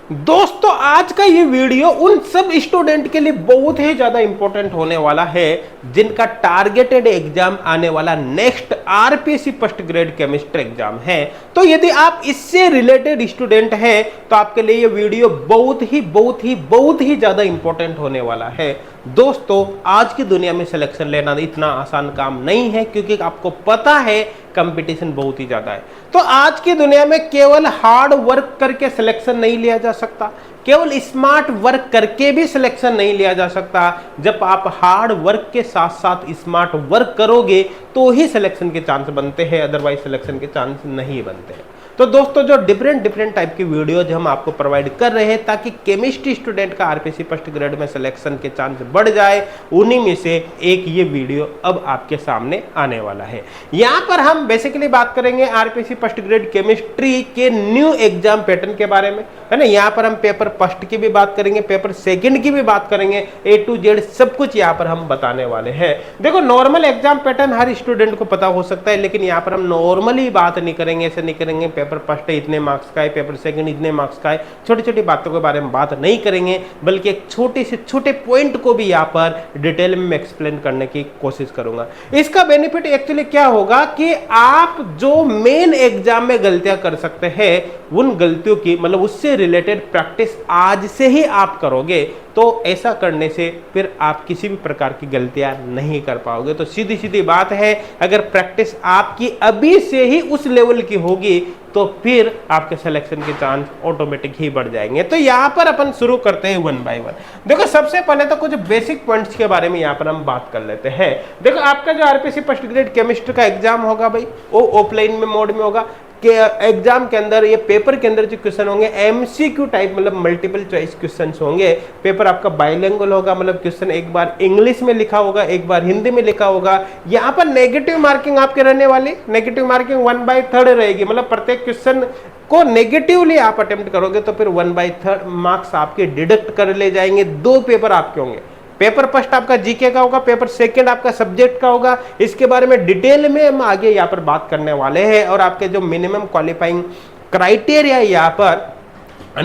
दोस्तों आज का ये वीडियो उन सब स्टूडेंट के लिए बहुत ही ज्यादा इंपॉर्टेंट होने वाला है जिनका टारगेटेड एग्जाम आने वाला next RPSC first grade chemistry exam है। तो यदि आप इससे रिलेटेड स्टूडेंट हैं तो आपके लिए ये वीडियो बहुत ही ज्यादा इंपॉर्टेंट होने वाला है। दोस्तों आज की दुनिया में सिलेक्शन लेना इतना आसान काम नहीं है, क्योंकि आपको पता है कंपटीशन बहुत ही ज्यादा है। तो आज की दुनिया में केवल हार्ड वर्क करके सिलेक्शन नहीं लिया जा सकता, केवल स्मार्ट वर्क करके भी सिलेक्शन नहीं लिया जा सकता। जब आप हार्ड वर्क के साथ साथ स्मार्ट वर्क करोगे तो ही सिलेक्शन के चांस बनते हैं, अदरवाइज सिलेक्शन के चांस नहीं बनते हैं। तो दोस्तों जो डिफरेंट टाइप की वीडियोज हम आपको प्रोवाइड कर रहे हैं ताकि केमिस्ट्री स्टूडेंट का आरपीएससी फर्स्ट ग्रेड में सिलेक्शन के चांस बढ़ जाए, उन्हीं में से एक ये वीडियो अब आपके सामने आने वाला है। यहाँ पर हम बेसिकली बात करेंगे आरपीएससी फर्स्ट ग्रेड केमिस्ट्री के न्यू एग्जाम पैटर्न के बारे में, है ना। यहाँ पर हम पेपर फर्स्ट की भी बात करेंगे, पेपर सेकंड की भी बात करेंगे, A to Z सब कुछ यहाँ पर हम बताने वाले हैं। देखो नॉर्मल एग्जाम पैटर्न हर स्टूडेंट को पता हो सकता है, लेकिन यहाँ पर हम नॉर्मली बात नहीं करेंगे, ऐसे नहीं करेंगे पेपर फर्स्ट इतने मार्क्स का है, पेपर सेकंड इतने मार्क्स का है, छोटी छोटी बातों के बारे में बात नहीं करेंगे, बल्कि एक छोटे से छोटे पॉइंट को भी यहाँ पर डिटेल में एक्सप्लेन करने की कोशिश करूंगा। इसका बेनिफिट एक्चुअली क्या होगा कि आप जो मेन एग्जाम में गलतियां कर सकते हैं उन गलतियों की मतलब उससे रिलेटेड प्रैक्टिस आज से ही आप करोगे, तो ऐसा करने से फिर आप किसी भी प्रकार की गलतियां नहीं कर पाओगे। तो सीधी सीधी बात है, अगर प्रैक्टिस आपकी अभी से ही उस लेवल की होगी तो फिर आपके सिलेक्शन के चांस ऑटोमेटिक ही बढ़ जाएंगे। तो यहाँ पर अपन शुरू करते हैं वन बाय वन। देखो सबसे पहले तो कुछ बेसिक पॉइंट्स के बारे में यहाँ पर हम बात कर लेते हैं। देखो आपका जो आरपीएससी फर्स्ट ग्रेड केमिस्ट्री का एग्जाम होगा भाई, वो ऑफलाइन में मोड में होगा कि एग्जाम के अंदर ये पेपर के अंदर जो क्वेश्चन होंगे एमसीक्यू टाइप मतलब मल्टीपल चॉइस क्वेश्चंस होंगे। पेपर आपका बाइलिंगुअल होगा, मतलब क्वेश्चन एक बार इंग्लिश में लिखा होगा, एक बार हिंदी में लिखा होगा। यहाँ पर नेगेटिव मार्किंग आपके रहने वाली, नेगेटिव मार्किंग 1/3 रहेगी, मतलब प्रत्येक क्वेश्चन को नेगेटिवली आप अटेम्प्ट करोगे तो फिर 1/3 मार्क्स आपके डिडक्ट कर ले जाएंगे। 2 पेपर आपके होंगे, पेपर फर्स्ट आपका जीके का होगा, पेपर सेकंड आपका सब्जेक्ट का होगा। इसके बारे में डिटेल में हम आगे यहाँ पर बात करने वाले हैं। और आपके जो मिनिमम क्वालिफाइंग क्राइटेरिया यहाँ पर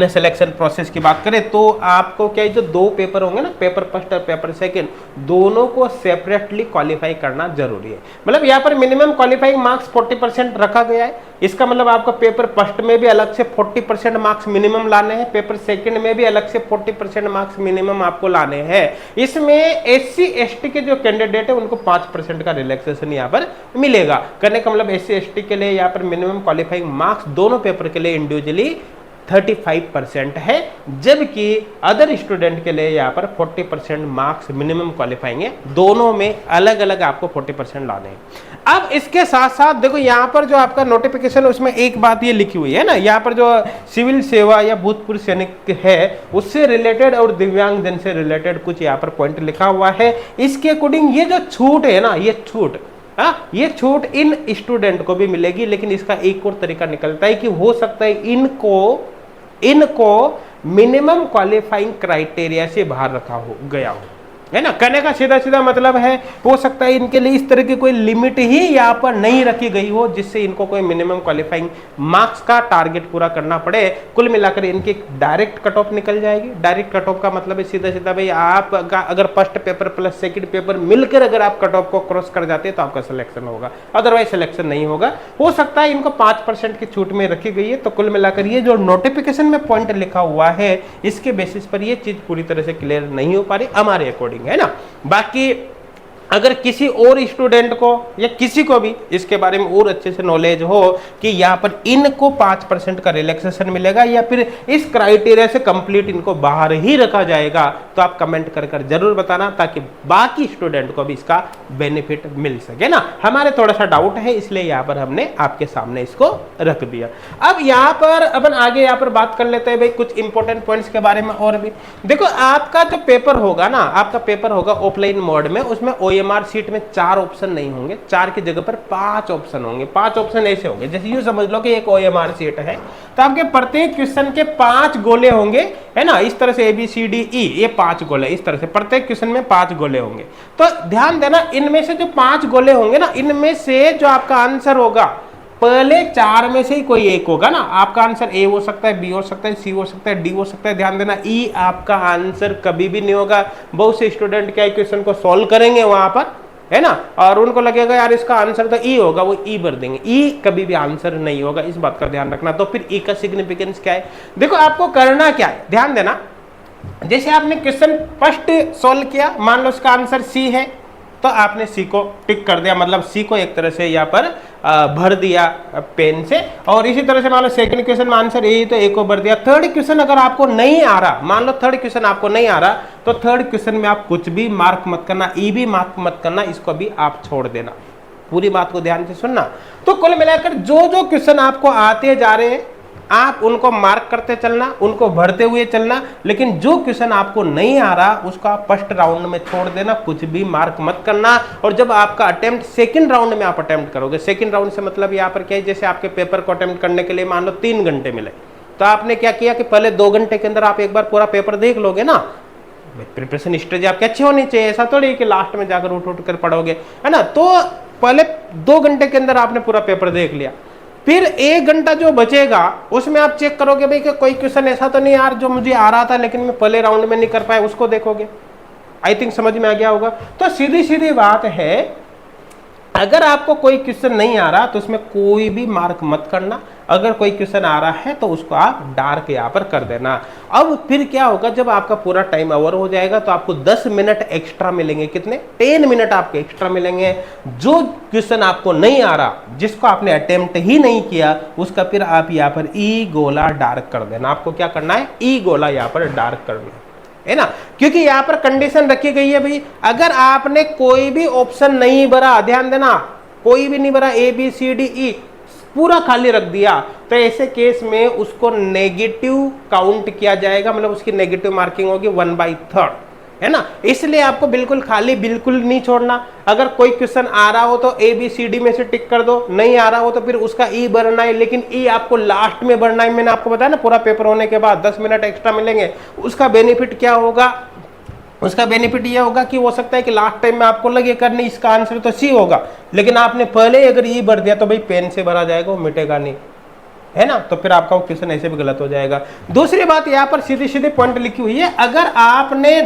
सिलेक्शन प्रोसेस की बात करें तो आपको क्या जो 2 पेपर होंगे ना, पेपर फर्स्ट और पेपर सेकंड, दोनों को सेपरेटली क्वालिफाई करना जरूरी है। मतलब यहाँ पर मिनिमम क्वालिफाइंग मार्क्स 40% रखा गया है। इसका मतलब आपका पेपर फर्स्ट में भी अलग से 40% मार्क्स मिनिमम लाने हैं, पेपर सेकंड में भी अलग से 40% मार्क्स मिनिमम आपको लाने हैं। इसमें SC ST के जो कैंडिडेट है उनको 5% का रिलैक्सेशन यहाँ पर मिलेगा। करने का मतलब SC ST के लिए यहाँ पर मिनिमम क्वालिफाइंग मार्क्स दोनों पेपर के लिए इंडिविजुअली 35% है, जबकि अदर स्टूडेंट के लिए यहाँ पर 40% मार्क्स मिनिमम क्वालिफाइंग है। दोनों में अलग अलग आपको 40% लाने हैं। अब इसके साथ साथ देखो यहाँ पर जो आपका नोटिफिकेशन उसमें एक बात ये लिखी हुई है ना, यहाँ पर जो सिविल सेवा या भूतपूर्व सैनिक है उससे रिलेटेड और दिव्यांग जन से रिलेटेड कुछ यहाँ पर पॉइंट लिखा हुआ है। इसके अकॉर्डिंग ये जो छूट है ना, ये छूट इन स्टूडेंट को भी मिलेगी, लेकिन इसका एक और तरीका निकलता है कि हो सकता है इनको मिनिमम क्वालिफाइंग क्राइटेरिया से बाहर रखा गया हो, है ना। कहने का सीधा मतलब है, हो सकता है इनके लिए इस तरह की कोई लिमिट ही यहाँ पर नहीं रखी गई हो जिससे इनको कोई मिनिमम क्वालिफाइंग मार्क्स का टारगेट पूरा करना पड़े। कुल मिलाकर इनकी डायरेक्ट कट ऑफ निकल जाएगी। डायरेक्ट कट ऑफ का मतलब है सीधा भाई आप अगर first paper plus second paper मिलकर अगर आप कट ऑफ को क्रॉस कर जाते हैं तो आपका सिलेक्शन होगा, अदरवाइज सिलेक्शन नहीं होगा। हो सकता है इनको 5% की छूट में रखी गई है। तो कुल मिलाकर ये जो नोटिफिकेशन में पॉइंट लिखा हुआ है इसके बेसिस पर ये चीज पूरी तरह से क्लियर नहीं हो पा रही हमारे अकॉर्डिंग, है ना। बाकी अगर किसी और स्टूडेंट को या किसी को भी इसके बारे में और अच्छे से नॉलेज हो कि यहाँ पर इनको 5% का रिलैक्सेशन मिलेगा या फिर इस क्राइटेरिया से कंप्लीट इनको बाहर ही रखा जाएगा, तो आप कमेंट कर जरूर बताना ताकि बाकी स्टूडेंट को भी इसका बेनिफिट मिल सके ना। हमारे थोड़ा सा डाउट है इसलिए यहाँ पर हमने आपके सामने इसको रख दिया। अब यहाँ पर अपन आगे यहाँ पर बात कर लेते हैं भाई कुछ इंपॉर्टेंट पॉइंट्स के बारे में। और भी देखो आपका जो पेपर होगा ना, आपका पेपर होगा ऑफलाइन मोड में, उसमें OMR शीट में 4 ऑप्शन नहीं होंगे, 4 की जगह पर 5 ऑप्शन होंगे। 5 ऑप्शन ऐसे होंगे जैसे यूं समझ लो कि एक OMR शीट है तो आपके प्रत्येक क्वेश्चन के 5 गोले होंगे, है ना। इस तरह से ABCDE ये 5 गोले, इस तरह से प्रत्येक क्वेश्चन में 5 गोले होंगे। तो ध्यान देना इनमें से जो 5 गोले होंगे ना, इनमें से जो आपका आंसर होगा पहले चार में से ही कोई एक होगा ना, आपका आंसर ए हो सकता है, बी हो सकता है, सी हो सकता है, डी हो सकता है। ध्यान देना, ई आपका आंसर कभी भी नहीं होगा। बहुत से स्टूडेंट क्या क्वेश्चन को सॉल्व करेंगे वहां पर, है ना, और उनको लगेगा यार इसका आंसर तो ई होगा, वो ई भर देंगे। ई कभी भी आंसर नहीं होगा, इस बात का ध्यान रखना। तो फिर ई का सिग्निफिकेंस क्या है? देखो आपको करना क्या है, ध्यान देना। जैसे आपने क्वेश्चन फर्स्ट सॉल्व किया, मान लो इसका आंसर सी है, तो आपने सी को टिक कर दिया, मतलब सी को एक तरह से यहाँ पर भर दिया पेन से। और इसी तरह से मान लो सेकंड क्वेश्चन में आंसर ए, तो ए को भर दिया। थर्ड क्वेश्चन अगर आपको नहीं आ रहा, मान लो थर्ड क्वेश्चन आपको नहीं आ रहा, तो थर्ड क्वेश्चन में आप कुछ भी मार्क मत करना, ई भी मार्क मत करना, इसको भी आप छोड़ देना। पूरी बात को ध्यान से सुनना। तो कुल मिलाकर जो जो क्वेश्चन आपको आते जा रहे हैं, आप उनको मार्क करते चलना, उनको भरते हुए चलना, लेकिन जो क्वेश्चन आपको नहीं आ रहा उसको आप फर्स्ट राउंड में छोड़ देना, कुछ भी मार्क मत करना। और जब आपका अटेम्प्ट सेकंड राउंड में आप अटेम्प्ट करोगे, सेकंड राउंड से मतलब यहाँ पर क्या है, जैसे आपके पेपर को अटेम्प्ट करने के लिए मान लो 3 घंटे मिले, तो आपने क्या किया कि पहले 2 घंटे के अंदर आप एक बार पूरा पेपर देख लोगे ना। प्रिपरेशन स्ट्रेटेजी आपकी अच्छी होनी चाहिए, ऐसा थोड़ी कि लास्ट में जाकर उठ उठ कर पढ़ोगे, है ना। तो पहले 2 घंटे के अंदर आपने पूरा पेपर देख लिया, फिर 1 घंटा जो बचेगा उसमें आप चेक करोगे भाई कि कोई क्वेश्चन ऐसा तो नहीं यार जो मुझे आ रहा था लेकिन मैं पहले राउंड में नहीं कर पाया, उसको देखोगे। आई थिंक समझ में आ गया होगा। तो सीधी सीधी बात है, अगर आपको कोई क्वेश्चन नहीं आ रहा तो उसमें कोई भी मार्क मत करना, अगर कोई क्वेश्चन आ रहा है तो उसको आप डार्क यहाँ पर कर देना। अब फिर क्या होगा, जब आपका पूरा टाइम ओवर हो जाएगा तो आपको 10 मिनट एक्स्ट्रा मिलेंगे। कितने? 10 मिनट आपके एक्स्ट्रा मिलेंगे। जो क्वेश्चन आपको नहीं आ रहा, जिसको आपने अटेम्प्ट ही नहीं किया, उसका फिर आप यहाँ पर ई गोला डार्क कर देना। आपको क्या करना है? ई गोला यहाँ पर डार्क करना है ना, क्योंकि यहां पर कंडीशन रखी गई है भाई, अगर आपने कोई भी ऑप्शन नहीं भरा, ध्यान देना, कोई भी नहीं भरा, A B C D E पूरा खाली रख दिया, तो ऐसे केस में उसको नेगेटिव काउंट किया जाएगा, मतलब उसकी नेगेटिव मार्किंग होगी 1/3, है ना। इसलिए आपको बिल्कुल खाली बिल्कुल नहीं छोड़ना। अगर कोई क्वेश्चन आ रहा हो तो ए बी सी डी में से टिक कर दो, नहीं आ रहा हो तो फिर उसका ई भरना है, लेकिन ई आपको लास्ट में भरना है। मैंने आपको बताया ना, पूरा पेपर होने के बाद 10 मिनट एक्स्ट्रा मिलेंगे। उसका बेनिफिट क्या होगा? उसका बेनिफिट ये होगा कि हो सकता है कि लास्ट टाइम में आपको लगे करने इसका आंसर तो सी होगा, लेकिन आपने पहले अगर ई भर दिया तो भाई पेन से भरा जाएगा, वो मिटेगा नहीं, है ना। तो फिर आपका क्वेश्चन ऐसे भी गलत हो जाएगा। दूसरी बात यहाँ पर सीधी सीधी पॉइंट लिखी हुई है, अगर आपने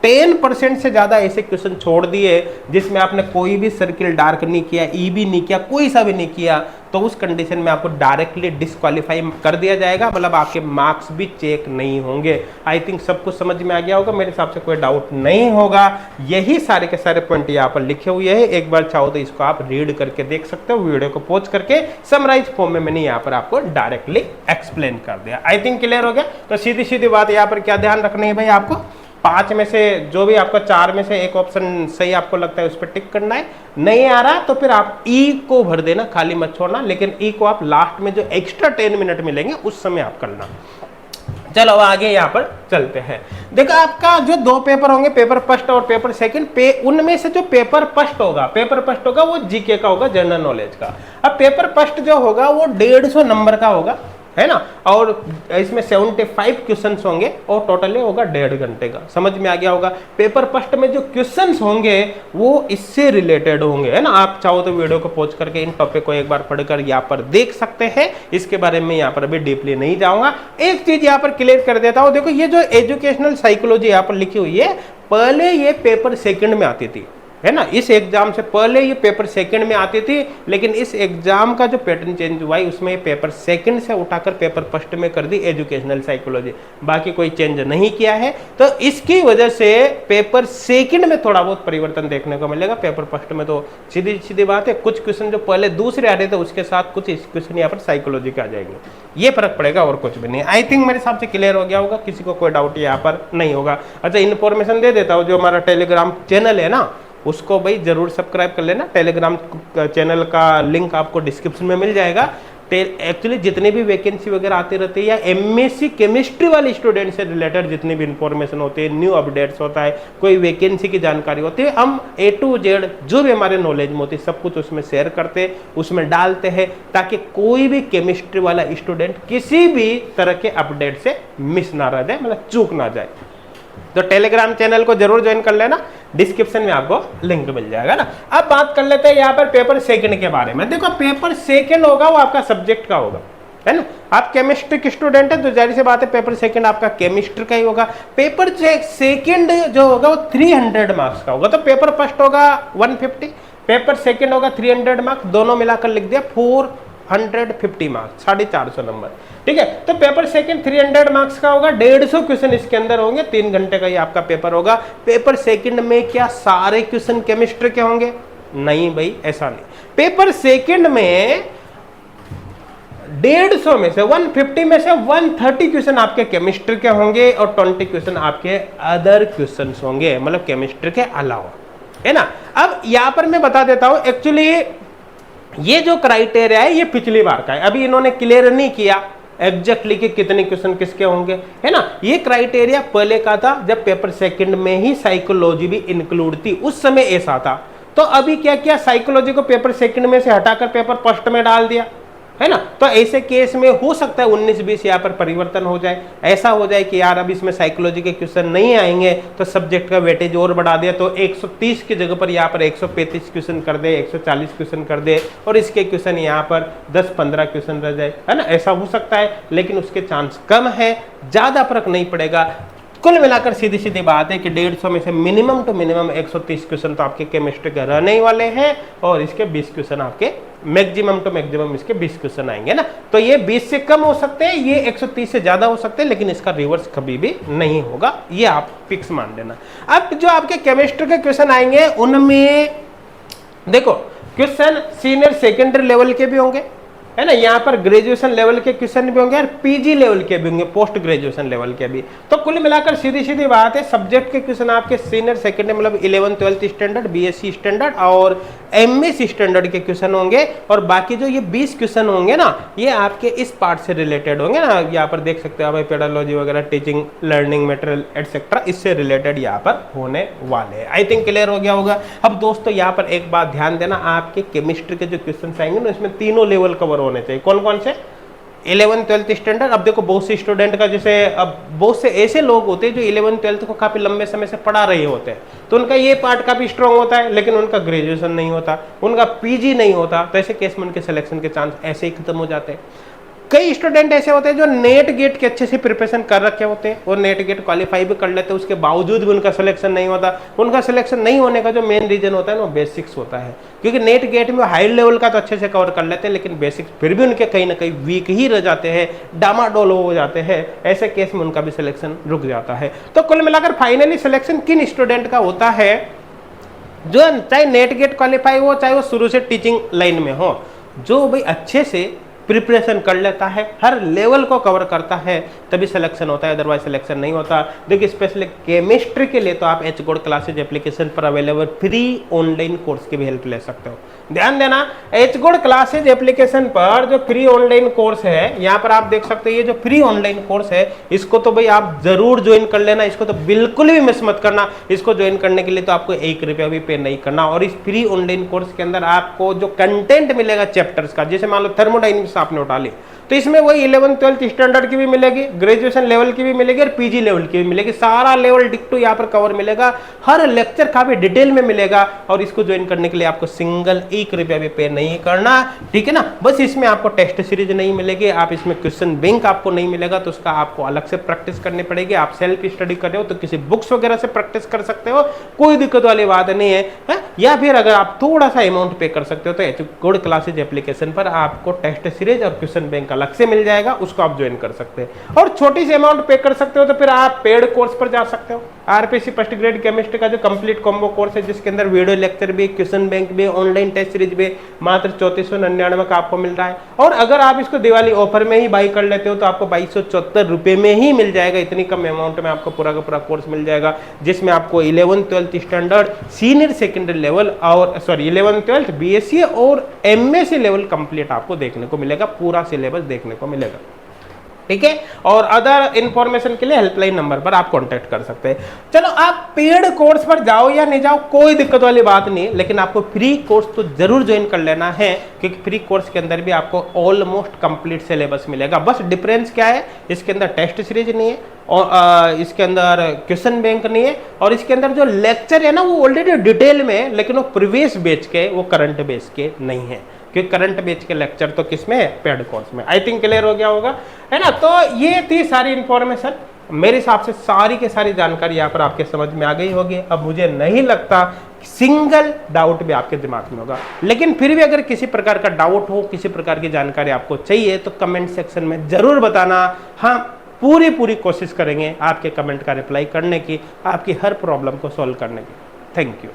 10% से ज्यादा ऐसे क्वेश्चन छोड़ दिए जिसमें आपने कोई भी सर्किल डार्क नहीं किया, ई भी नहीं किया, कोई सा भी नहीं किया, तो उस कंडीशन में आपको डायरेक्टली डिस्क्वालीफाई कर दिया जाएगा, मतलब आपके मार्क्स भी चेक नहीं होंगे। आई थिंक सब कुछ समझ में आ गया होगा, मेरे हिसाब से कोई डाउट नहीं होगा। यही सारे के सारे पॉइंट यहाँ पर लिखे हुए हैं, एक बार चाहो तो इसको आप रीड करके देख सकते हो, वीडियो को पॉज करके समराइज फॉर्म में मैंने यहाँ पर आपको डायरेक्टली एक्सप्लेन कर दिया। आई थिंक क्लियर हो गया। तो सीधी सीधी बात यहाँ पर क्या ध्यान रखनी है भाई, आपको 5 में से जो भी आपका 4 में से एक ऑप्शन सही आपको लगता है उस पर टिक करना है। नहीं आ रहा तो फिर आप ई को भर देना, खाली मत छोड़ना, लेकिन ई को आप लास्ट में जो एक्स्ट्रा 10 मिनट मिलेंगे उस समय आप करना। चलो आगे यहाँ पर चलते हैं। देखो आपका जो 2 पेपर होंगे, पेपर फर्स्ट और पेपर सेकंड, उनमें से जो पेपर फर्स्ट होगा वो जीके का होगा, जनरल नॉलेज का। अब पेपर फर्स्ट जो होगा वो 150 नंबर का होगा, है ना, और इसमें 75 क्वेश्चंस होंगे और टोटली होगा 1.5 घंटे का। समझ में आ गया होगा। पेपर फर्स्ट में जो क्वेश्चंस होंगे वो इससे रिलेटेड होंगे, है ना। आप चाहो तो वीडियो को पॉज करके इन टॉपिक को एक बार पढ़कर यहाँ पर देख सकते हैं, इसके बारे में यहाँ पर अभी डीपली नहीं जाऊंगा। एक चीज यहाँ पर क्लियर कर देता हूँ, देखो ये जो एजुकेशनल साइकोलॉजी यहाँ पर लिखी हुई है, पहले ये पेपर सेकंड में आती थी, है ना। इस एग्जाम से पहले ये पेपर सेकंड में आती थी, लेकिन इस एग्जाम का जो पैटर्न चेंज हुआ है उसमें ये पेपर सेकंड से उठाकर पेपर फर्स्ट में कर दी एजुकेशनल साइकोलॉजी, बाकी कोई चेंज नहीं किया है। तो इसकी वजह से पेपर सेकंड में थोड़ा बहुत परिवर्तन देखने को मिलेगा। पेपर फर्स्ट में तो सीधी सीधी बात है, कुछ क्वेश्चन जो पहले दूसरे आ रहे थे उसके साथ कुछ क्वेश्चन यहाँ पर साइकोलॉजी के आ जाएंगे, ये फर्क पड़ेगा और कुछ भी नहीं। आई थिंक मेरे हिसाब से क्लियर हो गया होगा, किसी को कोई डाउट यहाँ पर नहीं होगा। अच्छा, इन्फॉर्मेशन दे देता हूँ, जो हमारा टेलीग्राम चैनल है ना, उसको भाई जरूर सब्सक्राइब कर लेना। टेलीग्राम चैनल का लिंक आपको डिस्क्रिप्शन में मिल जाएगा। एक्चुअली जितनी भी वैकेंसी वगैरह आती रहती है या एमएससी केमिस्ट्री वाले स्टूडेंट से रिलेटेड जितनी भी इंफॉर्मेशन होती है, न्यू अपडेट्स होता है, कोई वैकेंसी की जानकारी होती है, हम A to Z जो भी हमारे नॉलेज में होती है सब कुछ उसमें शेयर करते, उसमें डालते हैं, ताकि कोई भी केमिस्ट्री वाला स्टूडेंट किसी भी तरह के अपडेट से मिस ना रह जाए, मतलब चूक ना जाए। तो टेलीग्राम चैनल को जरूर ज्वाइन कर लेना, डिस्क्रिप्शन में आपको लिंक मिल जाएगा ना। अब बात कर लेते हैं यहाँ पर पेपर सेकंड के बारे में। देखो पेपर सेकंड होगा वो आपका सब्जेक्ट का होगा, है ना। आप केमिस्ट्री के स्टूडेंट है तो जाहिर सी बात है पेपर सेकंड आपका केमिस्ट्री का ही होगा। पेपर सेकंड जो होगा वो 300 मार्क्स का होगा। तो पेपर फर्स्ट होगा 150, पेपर सेकंड होगा 300 मार्क्स, दोनों मिलाकर लिख दिया 450 मार्क्स, 450 नंबर, ठीक है। तो पेपर सेकंड 300 मार्क्स का होगा, 150 क्वेश्चन इसके अंदर होंगे, 3 घंटे का ही आपका पेपर होगा। पेपर सेकंड में क्या सारे क्वेश्चन केमिस्ट्री के होंगे? नहीं भाई, ऐसा नहीं। पेपर सेकंड में 150 में से 150 में से 130 क्वेश्चन आपके केमिस्ट्री के होंगे और 20 क्वेश्चन आपके अदर क्वेश्चन होंगे, मतलब केमिस्ट्री के अलावा, है ना। अब यहां पर मैं बता देता हूं, एक्चुअली ये जो क्राइटेरिया है ये पिछली बार का है, अभी इन्होंने क्लियर नहीं किया एग्जैक्टली कि कितने क्वेश्चन किसके होंगे, है ना। ये क्राइटेरिया पहले का था जब पेपर सेकंड में ही साइकोलॉजी भी इंक्लूड थी, उस समय ऐसा था। तो अभी क्या किया, साइकोलॉजी को पेपर सेकंड में से हटाकर पेपर फर्स्ट में डाल दिया, है ना। तो ऐसे केस में हो सकता है 19-20 यहाँ पर परिवर्तन हो जाए, ऐसा हो जाए कि यार अब इसमें साइकोलॉजी के क्वेश्चन नहीं आएंगे तो सब्जेक्ट का वेटेज और बढ़ा दिया, तो 130 की जगह पर यहाँ पर 135 क्वेश्चन कर दे, 140 क्वेश्चन कर दे और इसके क्वेश्चन यहाँ पर 10-15 क्वेश्चन रह जाए, है ना। ऐसा हो सकता है, लेकिन उसके चांस कम है, ज्यादा फर्क नहीं पड़ेगा। कुल मिलाकर सीधी सीधी बात है कि 150 में से मिनिमम टू मिनिमम 130 क्वेश्चन तो आपके केमिस्ट्री के रहने वाले हैं और इसके 20 क्वेश्चन आपके मैक्सिमम टू मैक्सिमम इसके 20 क्वेश्चन आएंगे ना। तो ये 20 से कम हो सकते हैं, ये 130 से ज्यादा हो सकते हैं, लेकिन इसका रिवर्स कभी भी नहीं होगा, ये आप फिक्स मान लेना। अब जो आपके केमिस्ट्री के क्वेश्चन आएंगे उनमें देखो क्वेश्चन सीनियर सेकेंडरी लेवल के भी होंगे, है ना। यहाँ पर ग्रेजुएशन लेवल के क्वेश्चन भी होंगे और पीजी लेवल के भी होंगे, पोस्ट ग्रेजुएशन लेवल के भी। तो कुल मिलाकर सीधी सीधी बात है, सब्जेक्ट के क्वेश्चन आपके सीनियर सेकेंडरी मतलब 11th-12th स्टैंडर्ड, बीएससी स्टैंडर्ड और एमएससी स्टैंडर्ड के क्वेश्चन होंगे। और बाकी जो ये 20 क्वेश्चन होंगे ना, ये आपके इस पार्ट से रिलेटेड होंगे ना। यहाँ पर देख सकते हो आप पेडालॉजी वगैरह, टीचिंग लर्निंग मटेरियल एटसेट्रा, इससे रिलेटेड यहाँ पर होने वाले हैं। आई थिंक क्लियर हो गया होगा। अब दोस्तों यहाँ पर एक बात ध्यान देना, आपके केमिस्ट्री के जो क्वेश्चन आएंगे ना, इसमें तीनों लेवल कवर होने चाहिए। कौन कौन से? 11th-12th standard. अब देखो बहुत से स्टूडेंट का, जैसे अब बहुत से ऐसे लोग होते हैं जो 11th-12th को काफी लंबे समय से पढ़ा रहे होते हैं, तो उनका ये पार्ट काफी स्ट्रांग होता है, लेकिन उनका ग्रेजुएशन नहीं होता, उनका पीजी नहीं होता, तो ऐसे केस में उनके सिलेक्शन के चांस ऐसे ही खत्म हो जाते हैं। कई स्टूडेंट ऐसे होते हैं जो नेट गेट के अच्छे से प्रिपरेशन कर रखे होते हैं और नेट गेट क्वालिफाई भी कर लेते हैं, उसके बावजूद भी उनका सिलेक्शन नहीं होता। उनका सिलेक्शन नहीं होने का जो मेन रीजन होता है ना, वो बेसिक्स होता है, क्योंकि नेट गेट में हाई लेवल का तो अच्छे से कवर कर लेते हैं, लेकिन बेसिक्स फिर भी उनके कहीं ना कहीं वीक ही रह जाते हैं, डामाडोल हो जाते हैं। ऐसे केस में उनका भी सिलेक्शन रुक जाता है। तो कुल मिलाकर फाइनली सिलेक्शन किन स्टूडेंट का होता है? जो चाहे नेट गेट क्वालिफाई हो, चाहे वो शुरू से टीचिंग लाइन में हो, जो भाई अच्छे से प्रिपरेशन कर लेता है, हर लेवल को कवर करता है, तभी सिलेक्शन होता है, अदरवाइज सिलेक्शन नहीं होता। देखिए स्पेशली केमिस्ट्री के लिए तो आप एच गोल्ड क्लासेज एप्लीकेशन पर अवेलेबल फ्री ऑनलाइन कोर्स की भी हेल्प ले सकते हो। ध्यान देना, एच गोल्ड क्लासेज एप्लीकेशन पर जो फ्री ऑनलाइन कोर्स है, यहाँ पर आप देख सकते हैं, ये जो फ्री ऑनलाइन कोर्स है, इसको तो भाई आप जरूर ज्वाइन कर लेना, इसको तो बिल्कुल भी मिस मत करना। इसको ज्वाइन करने के लिए तो आपको 1 रुपया भी पे नहीं करना। और इस फ्री ऑनलाइन कोर्स के अंदर आपको जो कंटेंट मिलेगा चैप्टर्स का, जैसे मान लो थर्मोडायनेमिक्स आपने उठा ली, तो इसमें वही 11th-12th स्टैंडर्ड की भी मिलेगी, ग्रेजुएशन लेवल की भी मिलेगी और पीजी लेवल की भी मिलेगी। सारा लेवल डिक्टो यहाँ पर कवर मिलेगा, हर लेक्चर काफी डिटेल में मिलेगा। और इसको ज्वाइन करने के लिए आपको सिंगल 1 रुपया भी पे नहीं करना, ठीक है ना। बस इसमें आपको टेस्ट सीरीज नहीं मिलेगी, आप इसमें क्वेश्चन बैंक आपको नहीं मिलेगा, तो उसका आपको अलग से प्रैक्टिस करनी पड़ेगी। आप सेल्फ स्टडी कर रहे हो तो किसी बुक्स वगैरह से प्रैक्टिस कर सकते हो, कोई दिक्कत वाली बात नहीं है। या फिर अगर आप थोड़ा सा अमाउंट पे कर सकते हो तो एच गोल्ड क्लासेज एप्लीकेशन पर आपको टेस्ट सीरीज और क्वेश्चन बैंक अलग से मिल जाएगा, उसको आप ज्वाइन कर सकते हैं। और छोटी सी अमाउंट पे कर सकते हो तो फिर आप पेड कोर्स पर जा सकते हो। आरपीसी फर्स्ट ग्रेड केमिस्ट्री का जो कंप्लीट कॉम्बो कोर्स है, जिसके अंदर वीडियो लेक्चर भी, क्वेश्चन बैंक भी, ऑनलाइन टेस्ट सीरीज भी, मात्र 3499 का आपको मिल रहा है। और अगर आप इसको दिवाली ऑफर में ही बाई कर लेते हो तो आपको 2274 रुपए में ही मिल जाएगा। इतनी कम अमाउंट में आपको पूरा का पूरा कोर्स मिल जाएगा, जिसमें आपको 11th-12th standard, senior secondary level और 11th-12th बीएससी और एमएससी लेवल कंप्लीट आपको देखने को मिलेगा, पूरा सिलेबस देखने को मिलेगा। ठीक है। और अदर इंफॉर्मेशन के लिए हेल्पलाइन नंबर पर आप कांटेक्ट कर सकते हैं। चलो आप पेड कोर्स पर जाओ या नहीं जाओ कोई दिक्कत वाली बात नहीं, लेकिन आपको फ्री कोर्स तो जरूर ज्वाइन कर लेना है, क्योंकि फ्री कोर्स के अंदर भी आपको ऑलमोस्ट कंप्लीट सिलेबस मिलेगा। बस डिफरेंस क्या है, इसके अंदर टेस्ट सीरीज नहीं है और इसके अंदर क्वेश्चन बैंक नहीं है, और इसके अंदर जो लेक्चर है ना वो ऑलरेडी डिटेल में है, लेकिन वो प्रीवियस बेच के, वो करंट बेच के नहीं है, क्योंकि करंट बेच के लेक्चर तो किस में है, पेड कोर्स में। आई थिंक क्लियर हो गया होगा, है ना। तो ये थी सारी इंफॉर्मेशन, मेरे हिसाब से सारी की सारी जानकारी यहाँ पर आपके समझ में आ गई होगी। अब मुझे नहीं लगता सिंगल डाउट भी आपके दिमाग में होगा, लेकिन फिर भी अगर किसी प्रकार का डाउट हो, किसी प्रकार की जानकारी आपको चाहिए, तो कमेंट सेक्शन में जरूर बताना। हाँ, पूरी कोशिश करेंगे आपके कमेंट का रिप्लाई करने की, आपकी हर प्रॉब्लम को सॉल्व करने की। Thank you.